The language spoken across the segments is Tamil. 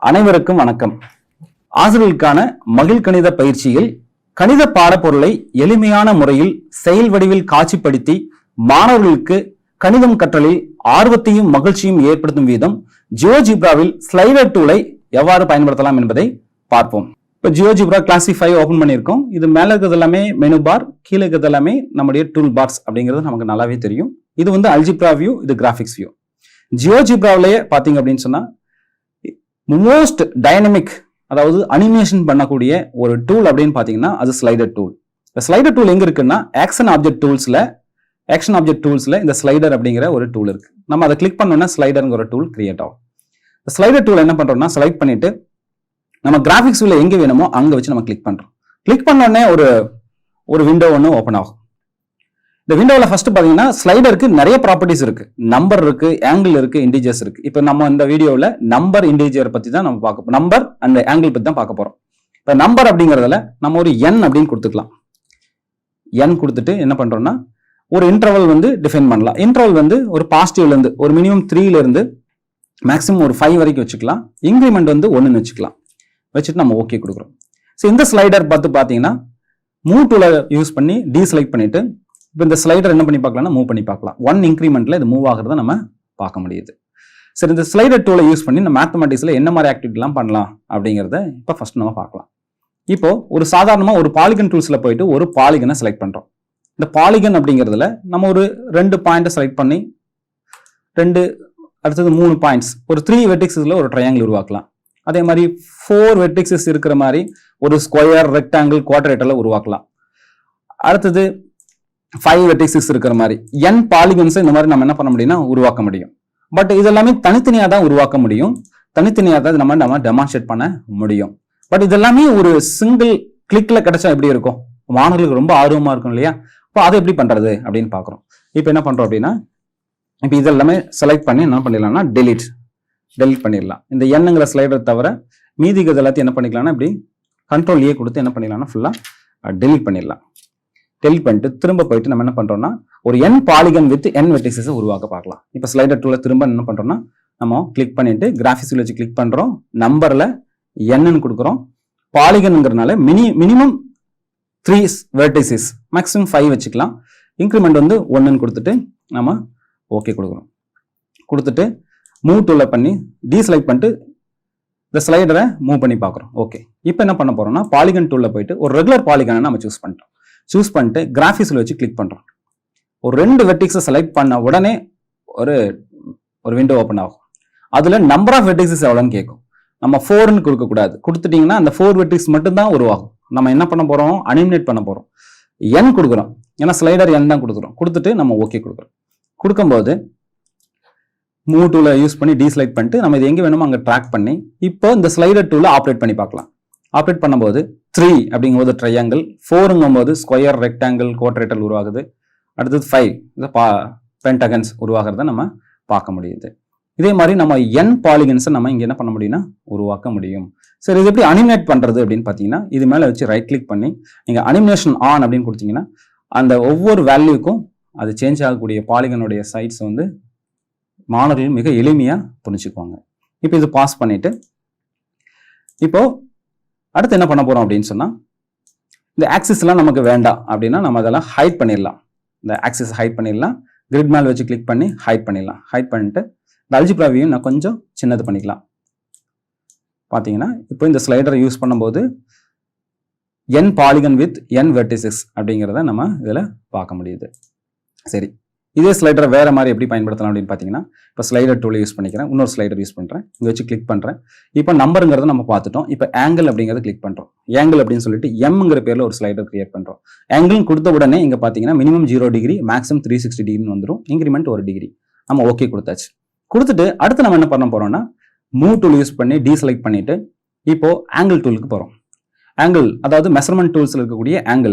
அனைவருக்கும் வணக்கம். ஆசிரியர்களுக்கான மகிழ்கணித பயிற்சியில் கணித பாடப்பொருளை எளிமையான முறையில் செயல் வடிவில் காட்சிப்படுத்தி மாணவர்களுக்கு கணிதம் கற்றலில் ஆர்வத்தையும் மகிழ்ச்சியும் ஏற்படுத்தும் விதம் ஜியோஜிப்ராவில் ஸ்லைடர் டூலை எவ்வாறு பயன்படுத்தலாம் என்பதை பார்ப்போம். இப்போ ஜியோஜிப்ரா கிளாசிக் 5 ஓபன் பண்ணியிருக்கோம். இது மேல இருக்கிறது எல்லாமே மெனு பார், கீழே இருக்கிறது எல்லாமே நம்முடைய டூல் பார்ஸ் அப்படிங்கிறது நமக்கு நல்லாவே தெரியும். இது வந்து அல்ஜிப்ரா வியூ, இது கிராஃபிக்ஸ் வியூ. ஜியோஜிப்ராவிலேயே பார்த்தீங்க அப்படின்னு சொன்னா மோஸ்ட் டைனமிக், அதாவது அனிமேஷன் பண்ணக்கூடிய ஒரு டூல் அப்படின்னு பார்த்தீங்கன்னா அது ஸ்லைடர் டூல். இந்த ஸ்லைடர் டூல் எங்க இருக்குன்னா ஆக்ஷன் ஆப்ஜெக்ட் டூல்ஸ்ல இந்த ஸ்லைடர் அப்படிங்கிற ஒரு டூல் இருக்கு. நம்ம அதை கிளிக் பண்ணோம்னா ஸ்லைடர்ங்கிற ஒரு டூல் கிரியேட் ஆகும். ஸ்லைடர் டூல் என்ன பண்றோம்னா செலக்ட் பண்ணிட்டு நம்ம கிராஃபிக்ஸ் வியூல எங்க வேணுமோ அங்க வச்சு நம்ம கிளிக் பண்றோம். கிளிக் பண்ண உடனே ஒரு விண்டோ ஒன்று ஓப்பன் ஆகும். இந்த விண்டோவில் ஃபர்ஸ்ட் பார்த்தீங்கன்னா ஸ்லைடருக்கு நிறைய ப்ராப்பர்ட்டிஸ் இருக்கு. நம்பர் இருக்கு, ஆங்கிள் இருக்கு, இன்டிஜர்ஸ் இருக்கு. இப்போ நம்ம இந்த வீடியோவில் நம்பர், இன்டிஜர் பத்தி தான் நம்ம பார்க்க போறோம். நம்பர் அண்ட் ஆங்கிள் பத்தி தான் பார்க்க போறோம். இப்போ நம்பர் அப்படிங்கிறதுல நம்ம ஒரு n அப்படின்னு கொடுத்துக்கலாம். n கொடுத்துட்டு என்ன பண்றோம்னா ஒரு இன்டர்வல் வந்து டிஃபைன் பண்ணலாம். இன்டர்வல் வந்து ஒரு பாசிட்டிவ்ல இருந்து ஒரு மினிமம் 3ல இருந்து மேக்ஸிமம் ஒரு 5 வரைக்கும் வச்சுக்கலாம். இன்க்ரிமெண்ட் வந்து 1ன்னு வச்சுக்கலாம். வச்சுட்டு நம்ம ஓகே கொடுக்குறோம். ஸோ இந்த ஸ்லைடர் பார்த்தீங்கன்னா மூவ் டூலை யூஸ் பண்ணி டீசெலக்ட் பண்ணிட்டு இப்போ இந்த ஸ்லைடர் என்ன பண்ணி பார்க்கலாம்னா மூவ் பண்ணி பார்க்கலாம். 1 இன்க்ரிமெண்ட்ல இது மூவ் ஆகிறத நம்ம பார்க்க முடியுது. சரி, இந்த ஸ்லைடர் டூலை யூஸ் பண்ணி நம்ம மேத்தமெட்டிக்ஸ்ல என்ன மாதிரி ஆக்டிவிட்டிலாம் பண்ணலாம் அப்படிங்கிறத இப்போ ஃபர்ஸ்ட் நம்ம பார்க்கலாம். இப்போ ஒரு சாதாரணமாக ஒரு பாலிகன் டூல்ஸ்ல போயிட்டு ஒரு பாலிகனை செலக்ட் பண்றோம். இந்த பாலிகன் அப்படிங்கிறதுல நம்ம ஒரு 2 பாயிண்ட்டை செலக்ட் பண்ணி அடுத்தது 3 பாயிண்ட்ஸ், ஒரு 3 வெர்டிக்ஸஸ்ல ஒரு ட்ரையாங்கிள் உருவாக்கலாம். அதே மாதிரி 4 வெர்டிக்ஸஸ் இருக்கிற மாதிரி ஒரு ஸ்கொயர், ரெக்டாங்கிள், குவாட்ரேட்டர்ல உருவாக்கலாம். அடுத்தது 5 வெர்டிக்ஸஸ் இருக்கிற மாதிரி n பாலிகன்ஸ் இந்த மாதிரி நம்ம என்ன பண்ண முடியும்னா உருவாக்க முடியும். பட் இதெல்லாமே தனித்தனியாக தான் உருவாக்க முடியும், தனித்தனியாக தான் நம்ம டெமான்ஸ்ட்ரேட் பண்ண முடியும். பட் இதெல்லாமே ஒரு சிங்கிள் கிளிக்ல கிடைச்சா எப்படி இருக்கும்? மாணவர்களுக்கு ரொம்ப ஆர்வமா இருக்கும் இல்லையா? இப்போ அதை எப்படி பண்றது அப்படின்னு பாக்குறோம். இப்போ என்ன பண்றோம் அப்படின்னா இப்போ இதெல்லாமே செலக்ட் பண்ணி என்ன பண்ணிடலாம்னா டெலிட் பண்ணிடலாம். இந்த எண்ணுங்கிற ஸ்லைடர் தவிர மீதிக்கு எல்லாத்தையும் என்ன பண்ணிக்கலாம்னா இப்படி கண்ட்ரோல் ஏ கொடுத்து என்ன பண்ணிடலாம்னா ஃபுல்லா டெலிட் பண்ணிடலாம். டெலிட் பண்ணிட்டு திரும்ப போயிட்டு நம்ம என்ன பண்றோம்னா ஒரு n polygon with n vertices உருவாக்க பார்க்கலாம். இப்போ ஸ்லைடர் டூல திரும்ப என்ன பண்றோம்னா நம்ம கிளிக் பண்ணிட்டு கிராஃபிக்ஸ்ல வச்சு கிளிக் பண்றோம். நம்பர்ல n கொடுக்குறோம். பாலிகன்ங்கிறதுனால மினிமம் 3 வெர்டிசஸ், மேக்ஸிமம் 5 வச்சுக்கலாம். இன்க்ரிமெண்ட் வந்து 1ன்னு கொடுத்துட்டு நம்ம ஓகே கொடுக்குறோம். கொடுத்துட்டு மூவ் டூல பண்ணி டீசெலக்ட் பண்ணிட்டு இந்த ஸ்லைடரை மூவ் பண்ணி பார்க்குறோம். ஓகே, இப்போ என்ன பண்ண போறோம்னா பாலிகன் டூல்ல போயிட்டு ஒரு ரெகுலர் பாலிகனை நம்ம சூஸ் பண்ணிட்டு கிராஃபிக்ஸ்ல வச்சு கிளிக் பண்றோம். ஒரு 2 வெர்டிக்ஸை செலக்ட் பண்ண உடனே ஒரு விண்டோ ஓப்பன் ஆகும். அதுல நம்பர் ஆஃப் வெர்டிக்ஸஸ் எவ்வளோன்னு கேட்கும். நம்ம 4ன்னு கொடுக்க கூடாது. கொடுத்துட்டீங்கன்னா அந்த 4 வெர்டிக்ஸ் மட்டும் தான் உருவாகும். நம்ம என்ன பண்ண போறோம்? அனிமேட் பண்ண போறோம். n கொடுக்குறோம், ஏன்னா ஸ்லைடர் n தான் கொடுக்குறோம். கொடுத்துட்டு நம்ம ஓகே கொடுக்குறோம். கொடுக்கும்போது மூவ் டூல யூஸ் பண்ணி டீசெலக்ட் பண்ணிட்டு நம்ம இது எங்க வேணுமோ அங்க ட்ராக் பண்ணி இப்போ இந்த ஸ்லைடர் டூல ஆப்ரேட் பண்ணி பார்க்கலாம். ஆப்ரேட் பண்ணும்போது 3 அப்படிங்கும்போது ட்ரையாங்கிள், 4ங்கும்போது ஸ்கொயர், ரெக்டாங்கிள், குவாட்ரேட்டர் உருவாகுது. அடுத்தது 5 இந்த பென்டகன்ஸ் உருவாகிறத நம்ம பார்க்க முடியுது. இதே மாதிரி நம்ம n பாலிகன்ஸை நம்ம இங்க என்ன பண்ண முடியும்னா உருவாக்க முடியும். சரி, இது எப்படி அனிமேட் பண்றது அப்படின்னு பார்த்தீங்கன்னா இது மேல வச்சு ரைட் கிளிக் பண்ணி நீங்க அனிமேஷன் ஆன் அப்படின்னு கொடுத்தீங்கன்னா அந்த ஒவ்வொரு வேல்யூக்கும் அது சேஞ்ச் ஆகக்கூடிய பாலிகனுடைய சைட்ஸ் வந்து மாணவர்கள் மிக எளிமையா புரிஞ்சுக்குவாங்க. இப்போ இது பாஸ் பண்ணிட்டு இப்போ அடுத்து என்ன பண்ண போறோம் அப்படின்னு சொன்னா இந்த ஆக்சிஸ் எல்லாம் நமக்கு வேண்டாம் அப்படின்னா நம்ம அதெல்லாம் ஹைட் பண்ணிடலாம். இந்த ஆக்சிஸ் ஹைட் பண்ணிடலாம். கிரிட் மேல் வச்சு கிளிக் பண்ணி ஹைட் பண்ணிடலாம். ஹைட் பண்ணிட்டு இந்த அல்ஜிப்ரா வியூ நான் கொஞ்சம் சின்னது பண்ணிக்கலாம். பார்த்தீங்கன்னா இப்போ இந்த ஸ்லைடரை யூஸ் பண்ணும்போது n polygon with n vertices அப்படிங்கிறத நம்ம இதில் பார்க்க முடியுது. சரி, இதே ஸ்லைடரை வேற மாதிரி எப்படி பயன்படுத்தலாம் அப்படின்னு பார்த்தீங்கன்னா இப்போ ஸ்லைடர் டூலை யூஸ் பண்ணிக்கிறேன். இன்னொரு ஸ்லைடர் யூஸ் பண்ணுறேன். இங்கே வச்சு கிளிக் பண்ணுறேன். இப்போ நம்பருங்கிறத நம்ம பார்த்துட்டோம். இப்போ ஆங்கிள் அப்படிங்கிறத கிளிக் பண்ணுறோம். ஆங்கிள் அப்படின்னு சொல்லிட்டு எம்ங்கிற பேரில் ஒரு ஸ்லைடர் கிரியேட் பண்ணுறோம். ஆங்கிள் கொடுத்த உடனே இங்கே பார்த்தீங்கன்னா மினிமம் 0 டிகிரி, மேக்ஸிமம் 360 டிகிரின்னு வந்துடும். Increment 1 degree. நம்ம ஓகே கொடுத்தாச்சு. கொடுத்துட்டு அடுத்து நம்ம என்ன பண்ண போறோம்னா மூவ் டூல் யூஸ் பண்ணி டீசெலக்ட் பண்ணிட்டு இப்போ ஆங்கிள் டூலுக்கு போகிறோம். ஆங்கிள் அதாவது மெஷர்மெண்ட் டூல்ஸ்ல இருக்கக்கூடிய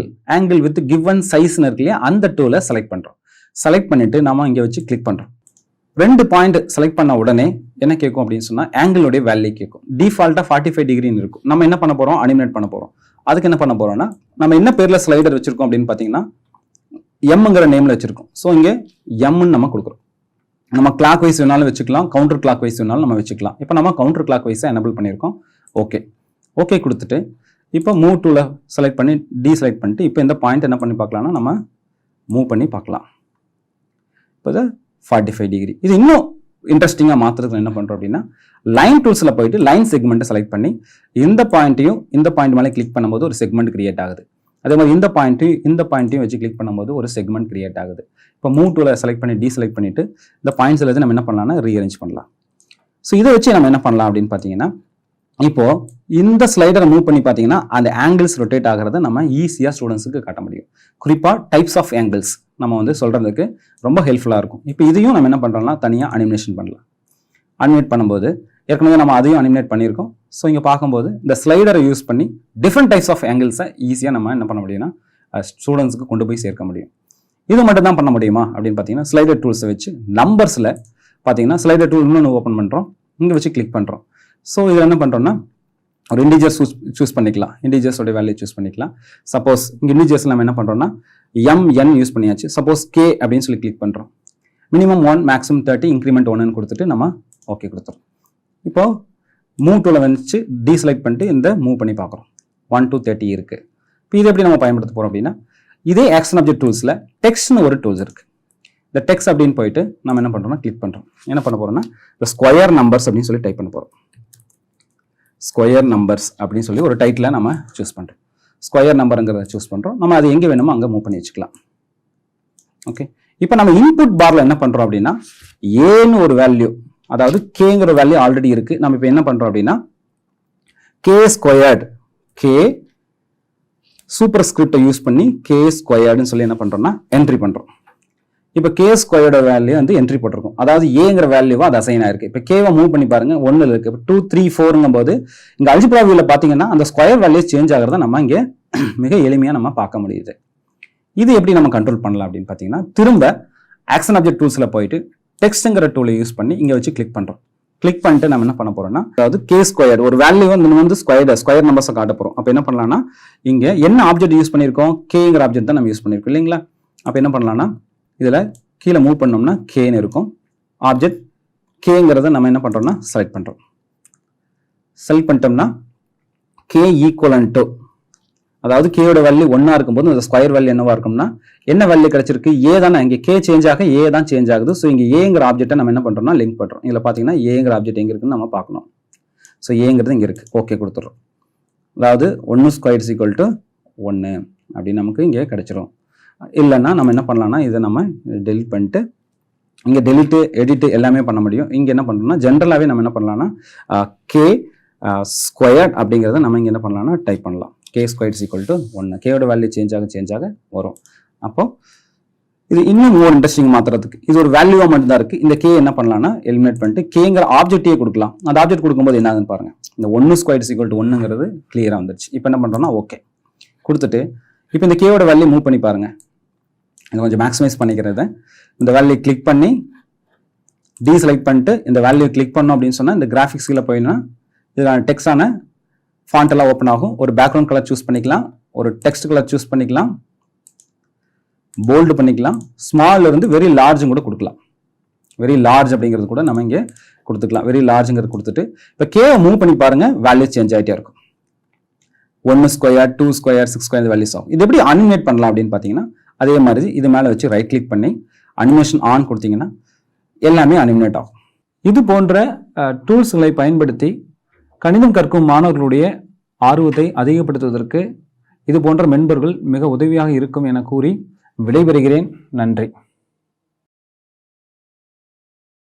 ஆங்கிள் வித் கிவன் சைஸ்னு இருக்கு இல்லையா, அந்த டூலை செலக்ட் பண்றோம். செலக்ட் பண்ணிட்டு நம்ம இங்க வச்சு கிளிக் பண்றோம். 2 பாயிண்ட் செலக்ட் பண்ண உடனே என்ன கேட்கும் அப்படின்னு சொன்னா ஆங்கிளுடைய வேல்யூ கேட்கும். டிஃபால்ட்டா 45 டிகிரின்னு இருக்கும். நம்ம என்ன பண்ண போறோம்? அனிமேட் பண்ண போறோம். அதுக்கு என்ன பண்ண போறோம்னா நம்ம என்ன பேர்ல ஸ்லைடர் வச்சிருக்கோம் அப்படின்னு பாத்தீங்கன்னா எம்ங்கிற நேம்ல வச்சிருக்கோம். ஸோ இங்க எம்னு நம்ம கொடுக்குறோம். நம்ம கிளாக் வைஸ் வேணாலும் வச்சுக்கலாம், கவுண்டர் கிளாக் வைஸ் வேணாலும் நம்ம வச்சுக்கலாம். இப்போ நம்ம கவுண்டர் கிளாக் வைஸை எனபிள் பண்ணியிருக்கோம். ஓகே ஓகே கொடுத்துட்டு இப்போ மூவ் டூவில் செலக்ட் பண்ணி டீசெலக்ட் பண்ணிட்டு இப்போ இந்த பாயிண்ட் என்ன பண்ணி பார்க்கலாம்னா நம்ம மூவ் பண்ணி பார்க்கலாம். இப்போ இது 45 டிகிரி. இது இன்னும் இன்ட்ரெஸ்டிங்காக மாற்றுறதுக்கு என்ன பண்ணுறோம் அப்படின்னா லைன் டூல்ஸில் போயிட்டு லைன் செக்மெண்ட்டை செலக்ட் பண்ணி இந்த பாயிண்ட்டையும் இந்த பாயிண்ட் மேலே கிளிக் பண்ணும்போது ஒரு செக்மெண்ட் கிரியேட் ஆகுது. அதே மாதிரி இந்த பாயிண்ட்டையும் வச்சு கிளிக் பண்ணும்போது ஒரு செக்மெண்ட் கிரியேட் ஆகுது. இப்போ மூவ் டூவில் செலக்ட் பண்ணி டீசெலக்ட் பண்ணிட்டு இந்த பாயிண்ட்ஸில் வச்சு நம்ம என்ன பண்ணலாம்னா ரீஅரேஞ்ச் பண்ணலாம். ஸோ இதை வச்சு நம்ம என்ன பண்ணலாம் அப்படின்னு பார்த்தீங்கன்னா இப்போ இந்த ஸ்லைடரை மூவ் பண்ணி பார்த்தீங்கன்னா அந்த ஆங்கிள்ஸ் ரொட்டேட் ஆகிறத நம்ம ஈஸியாக ஸ்டூடெண்ட்ஸுக்கு காட்ட முடியும். குறிப்பாக டைப்ஸ் ஆஃப் ஆங்கிள்ஸ் நம்ம வந்து சொல்கிறதுக்கு ரொம்ப ஹெல்ப்ஃபுல்லாக இருக்கும். இப்போ இதையும் நம்ம என்ன பண்ணுறோம்னா தனியாக அனிமேஷன் பண்ணலாம். அனிமேட் பண்ணும்போது ஏற்கனவே நம்ம அதையும் அனிமேட் பண்ணியிருக்கோம். ஸோ இங்கே பார்க்கும்போது இந்த ஸ்லைடரை யூஸ் பண்ணி டிஃப்ரெண்ட் டைப்ஸ் ஆஃப் ஆங்கிள்ஸை ஈஸியாக நம்ம என்ன பண்ண முடியும்னா ஸ்டூடெண்ட்ஸுக்கு கொண்டு போய் சேர்க்க முடியும். இது மட்டும் தான் பண்ண முடியுமா அப்படின்னு பார்த்தீங்கன்னா ஸ்லைடர் டூல்ஸை வச்சு நம்பர்ஸில் பார்த்தீங்கன்னா ஸ்லைடர் டூல் இன்னொன்று ஓப்பன் பண்ணுறோம், இங்கே வச்சு கிளிக் பண்ணுறோம். ஸோ இதில் என்ன பண்ணுறோம்னா ஒரு இண்டிஜர்ஸ் சூஸ் பண்ணிக்கலாம், இண்டிஜர்ஸோட வேல்யூ சூஸ் பண்ணிக்கலாம். சப்போஸ் இங்கே இண்டிஜர்ஸ் நம்ம என்ன பண்ணுறோம்னா எம்என் யூஸ் பண்ணியாச்சு. சப்போஸ் கே அப்படின்னு சொல்லி கிளிக் பண்ணுறோம். மினிமம் 1 மேக்ஸிமம் 30 இன்க்ரிமெண்ட் 1ன்னு கொடுத்துட்டு நம்ம ஓகே கொடுத்துறோம். இப்போ மூவ் டூவில் வச்சு டீசெலக்ட் பண்ணிட்டு இந்த மூவ் பண்ணி பார்க்குறோம். 1 to 30 இருக்குது. இப்போ இது எப்படி நம்ம பயன்படுத்த போகிறோம் அப்படின்னா இதே ஆக்ஷன் ஆப்ஜெக்ட் டூல்ஸில் டெக்ஸ்ட்னு ஒரு டூல்ஸ் இருக்குது. இந்த டெக்ஸ்ட் அப்படின்னு போயிட்டு நம்ம என்ன பண்ணுறோம்னா கிளிக் பண்ணுறோம். என்ன பண்ண போகிறோம்னா இந்த ஸ்கொயர் நம்பர்ஸ் அப்படின்னு சொல்லி டைப் பண்ண போகிறோம். ஸ்கொயர் நம்பர்ஸ் அப்படின்னு சொல்லி ஒரு டைட்டில் நம்ம சூஸ் பண்ணுறோம். ஸ்கொயர் நம்பருங்கிறத சூஸ் பண்ணுறோம். நம்ம அது எங்கே வேணுமோ அங்கே மூவ் பண்ணி வச்சுக்கலாம். ஓகே, இப்போ நம்ம இன்புட் பார்ல என்ன பண்ணுறோம் அப்படின்னா ஏன்னு ஒரு வேல்யூ, அதாவது கேங்கிற வேல்யூ ஆல்ரெடி இருக்குது. நம்ம இப்போ என்ன பண்ணுறோம் அப்படின்னா கே ஸ்கொயர்டு, கே சூப்பர் ஸ்கிரிப்டை யூஸ் பண்ணி கே ஸ்கொயர்டுன்னு சொல்லி என்ன பண்ணுறோம்னா என்ட்ரி பண்ணுறோம். இப்போ கே ஸ்கொயர்டோட வேல்யூ வந்து என்ட்ரி போட்டிருக்கும். அதாவது ஏங்கிற வேல்யூவா அது அசைன் ஆயிருக்கு. இப்போ கேவை மூவ் பண்ணி பாருங்க, 1 இருக்கு. இப்போ 2 3 4ங்கும் போது இங்கே அல்ஜிப்ரா வியூவில் பார்த்தீங்கன்னா அந்த ஸ்கொயர் வேல்யூ சேஞ்ச் ஆகிறத நம்ம இங்கே மிக எளிமையாக நம்ம பார்க்க முடியுது. இது எப்படி நம்ம கண்ட்ரோல் பண்ணலாம் அப்படின்னு பார்த்தீங்கன்னா திரும்ப ஆக்ஷன் ஆப்ஜெக்ட் டூல்ஸில் போயிட்டு டெக்ஸ்ட்ங்கிற டூலை யூஸ் பண்ணி இங்கே வச்சு கிளிக் பண்ணுறோம். கிளிக் பண்ணிட்டு நம்ம என்ன பண்ண போறோம்னா அதாவது கே ஸ்கொயர் ஒரு வேல்யூ வந்து ஸ்கொயர் நம்பர்ஸை காட்ட போகிறோம். அப்போ என்ன பண்ணலாம்னா இங்கே என்ன ஆப்ஜெக்ட் யூஸ் பண்ணியிருக்கோம், கேங்கிற ஆப்ஜெக்ட் தான் நம்ம யூஸ் பண்ணியிருக்கோம் இல்லைங்களா. அப்போ என்ன பண்ணலாம்னா இதில் கீழே மூவ் பண்ணோம்னா கேன்னு இருக்கும். ஆப்ஜெக்ட் கேங்கிறத நம்ம என்ன பண்ணுறோம்னா செலக்ட் பண்ணுறோம். செலக்ட் பண்ணிட்டோம்னா கே ஈக்குவலன் டு, அதாவது கேயோட வேல்யூ 1 இருக்கும்போது அந்த ஸ்கொயர் வேல்யூ என்னவா இருக்கும்னா என்ன வேல்யூ கிடைச்சிருக்கு, ஏ தானே. இங்கே கே சேஞ்ச் ஆக ஏ தான் சேஞ்ச் ஆகுது. ஸோ இங்கே ஏங்கிற ஆப்ஜெக்ட்டை நம்ம என்ன பண்ணுறோம்னா லிங்க் பண்ணுறோம். இதில் பார்த்தீங்கன்னா ஏங்கிற ஆப்ஜெக்ட் எங்கே இருக்குன்னு நம்ம பார்க்கணும். ஸோ ஏங்கிறது இங்கே இருக்குது. ஓகே கொடுத்துட்றோம். அதாவது 1 ஸ்கொயர் ஈக்குவல் டு 1 அப்படின்னு நமக்கு இங்கே கிடைச்சிரும். இல்லைன்னா நம்ம என்ன பண்ணலாம்னா இதை நம்ம டெலிட் பண்ணிட்டு இங்கே டெலிட்டு எடிட்டு எல்லாமே பண்ண முடியும். இங்கே என்ன பண்ணுறோம்னா ஜென்ரலாகவே நம்ம என்ன பண்ணலாம்னா கே ஸ்கொயர் அப்படிங்கிறத நம்ம இங்கே என்ன பண்ணலாம்னா டைப் பண்ணலாம். K square equal to 1. கேயோட வேல்யூ சேஞ்ச் ஆக வரும். அப்போ இது இன்னும் மோர் இன்ட்ரெஸ்டிங் மாற்றுறதுக்கு இது ஒரு வேல்யூவாக மட்டும்தான் இருக்குது. இந்த கே என்ன பண்ணலாம்னா எலிமினேட் பண்ணிட்டு கேங்கிற ஆப்ஜெக்டே கொடுக்கலாம். அந்த ஆப்ஜெக்ட் கொடுக்கும்போது என்ன ஆகுதுன்னு பாருங்கள். இந்த 1 ஸ்கொயர் ஈக்குவல் டு 1ங்கிறது கிளியராக வந்துருச்சு. இப்போ என்ன பண்ணுறோம்னா ஓகே கொடுத்துட்டு இப்போ இந்த கேயோட வேல்யூ மூவ் பண்ணி பாருங்கள். இதை கொஞ்சம் மேக்ஸிமைஸ் பண்ணிக்கிறத இந்த வேல்யூ கிளிக் பண்ணி டீசெலக்ட் பண்ணிட்டு இந்த வேல்யூ கிளிக் பண்ணோம் அப்படின்னு சொன்னால் இந்த கிராஃபிக்ஸில் போயின்னா இதில் டெக்ஸ்டான ஃபாண்ட் எல்லாம் ஓப்பன் ஆகும். ஒரு பேக்ரவுண்ட் கலர் சூஸ் பண்ணிக்கலாம், ஒரு டெக்ஸ்ட் கலர் சூஸ் பண்ணிக்கலாம், போல்டு பண்ணிக்கலாம், ஸ்மால்ல இருந்து வெரி லார்ஜும் கூட கொடுக்கலாம். வெரி லார்ஜ் அப்படிங்கிறது கூட நம்ம இங்கே கொடுத்துக்கலாம். வெரி லார்ஜுங்கிறது கொடுத்துட்டு இப்போ கேவை மூவ் பண்ணி பாருங்க, வேல்யூ சேஞ்ச் ஆகிட்டே இருக்கும். 1 ஸ்கொயர் 2 ஸ்கொயர் 6 ஸ்கொயர் வேல்யூஸ் ஆகும். இது எப்படி அனிமேட் பண்ணலாம் அப்படின்னு பார்த்தீங்கன்னா அதே மாதிரி இது மேலே வச்சு ரைட் கிளிக் பண்ணி அனிமேஷன் ஆன் கொடுத்தீங்கன்னா எல்லாமே அனிமேட் ஆகும். இது போன்ற டூல்ஸ்களை பயன்படுத்தி கணிதம் கற்கும் மாணவர்களுடைய ஆர்வத்தை அதிகப்படுத்துவதற்கு இது போன்ற மென்பொருள் மிக உதவியாக இருக்கும் என கூறி விடைபெறுகிறேன். நன்றி.